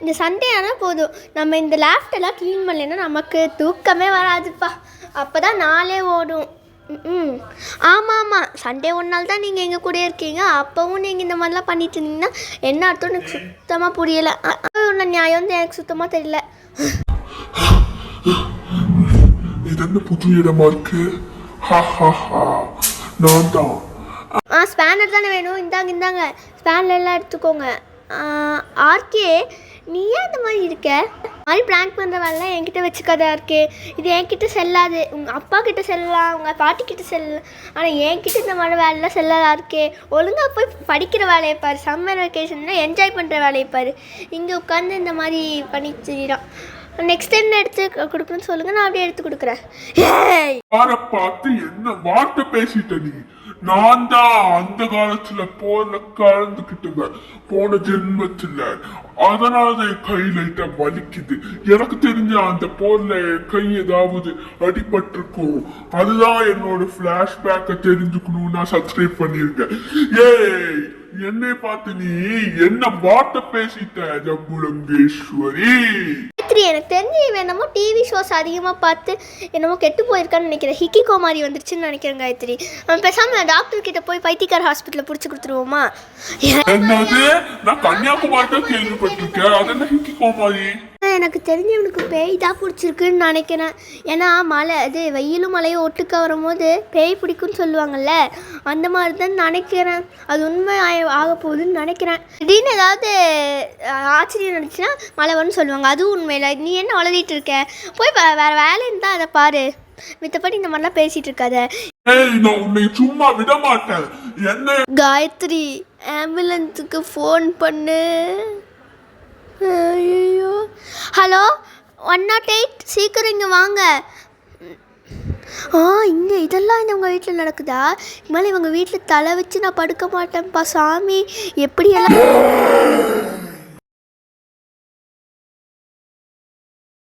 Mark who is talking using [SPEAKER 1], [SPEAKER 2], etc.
[SPEAKER 1] இந்த சண்டே ஆனால் போதும், நம்ம இந்த லேப்டெல்லாம் க்ளீன் பண்ணலைன்னா நமக்கு தூக்கமே வராதுப்பா. அப்போ தான் நாளே ஓடும். ஆமாம் ஆமாம், சண்டே ஒரு நாள் தான் நீங்கள் எங்கள் கூட இருக்கீங்க, அப்போவும் நீங்கள் இந்த மாதிரிலாம் பண்ணிட்டு இருந்தீங்கன்னா என்ன அர்த்தம் எனக்கு சுத்தமாக புரியலை. உள்ள நியாயம் வந்து எனக்கு சுத்தமாக தெரியல.
[SPEAKER 2] இது புது இடமா இருக்கு. நான் தான்.
[SPEAKER 1] ஸ்பேனர் தானே வேணும், இந்தாங்க ஸ்பேனர் எல்லாம் எடுத்துக்கோங்க. ஆர்கே, நீ ஏன் இந்த மாதிரி இருக்க? மாதிரி ப்ராங்க் பண்ணுற வேலைலாம் என்கிட்ட வச்சுக்காத ஆர்கே. இது என்கிட்ட செல்லாது. உங்கள் அப்பா கிட்ட செல்லலாம், உங்கள் பாட்டிக்கிட்ட செல்லலாம், ஆனால் என்கிட்ட இந்த மாதிரி வேலைலாம் செல்லாது ஆர்கே. ஒழுங்காக போய் படிக்கிற வேலையை பாரு, சம்மர் வெக்கேஷன்னா என்ஜாய் பண்ணுற வேலையை பாரு. இங்கே உட்காந்து இந்த மாதிரி பண்ணி தெரியிடான். நெக்ஸ்ட் என்ன எடுத்து கொடுக்கணும்னு சொல்லுங்க, நான் அப்படியே எடுத்து கொடுக்குறேன்.
[SPEAKER 2] பார்த்து என்ன வார்த்தை பேசிட்ட நீ? நான் தான் அந்த காலத்துல போல கலந்துக்கிட்டுங்க, போன ஜென்மத்துல. அதனாலதான் என் கை லைட்டா வலிக்குது. எனக்கு தெரிஞ்ச அந்த போர்ல கை ஏதாவது அடிபட்டிருக்கும். அதுதான் என்னோட பிளாஷ்பேக்க தெரிஞ்சுக்கணும்னு நான் சப்ஸ்கிரைப் பண்ணிருக்கேன். ஏய், என்னை பார்த்து நீ என்ன வார்த்தை பேசிட்ட ஜம்புலங்கேஸ்வரி?
[SPEAKER 1] எனக்கு தெரிஞ்சு என்னமோ டிவி ஷோஸ் அதிகமாக பார்த்து என்னமோ கெட்டு போயிருக்கான்னு நினைக்கிறேன். ஹிக்கிகோ மாதிரி வந்துருச்சுன்னு நினைக்கிறேன் காயத்ரி. அவன் பேசாம டாக்டர் கிட்ட போய் பைத்தியக்கார ஹாஸ்பிட்டலில் பிடிச்சி கொடுத்துருவோமா?
[SPEAKER 2] என்னது? நான் கன்னியாகுமரி தான் கேள்விப்பட்டிருக்கேன். அது என்ன ஹிக்கிகோ மாதிரி?
[SPEAKER 1] எனக்கு தெரிஞ்சவனுக்கு பேய் தான் பிடிச்சிருக்குன்னு நினைக்கிறேன். ஏன்னா மழை அது வெயிலும் மழையும் ஒட்டுக்க வரும்போது பேய் பிடிக்குன்னு சொல்லுவாங்கல்ல, அந்த மாதிரி தான் நினைக்கிறேன். அது உண்மை ஆக போகுதுன்னு நினைக்கிறேன். திடீர்னு ஏதாவது ஆச்சரியம் நினச்சின்னா மழை வரும்னு சொல்லுவாங்க, அதுவும் உண்மையில. நீ என்ன வளர்த்திட்டு இருக்க? போய் வேற வேலைன்னு தான் அதை பாரு. மித்தபடி இந்த மாதிரிலாம் பேசிட்டு இருக்காத.
[SPEAKER 2] சும்மா விட மாட்டேன். என்ன
[SPEAKER 1] காயத்ரி, ஆம்புலன்ஸுக்கு ஃபோன் பண்ணு. ஐயோ, ஹலோ 108, சீக்கிரம் இங்கே வாங்க. இங்கே இதெல்லாம் இந்த உங்கள் வீட்டில் நடக்குதா? இனிமேல் இவங்க வீட்டில் தலை வச்சு நான் படுக்க மாட்டேன்ப்பா சாமி. எப்படியெல்லாம்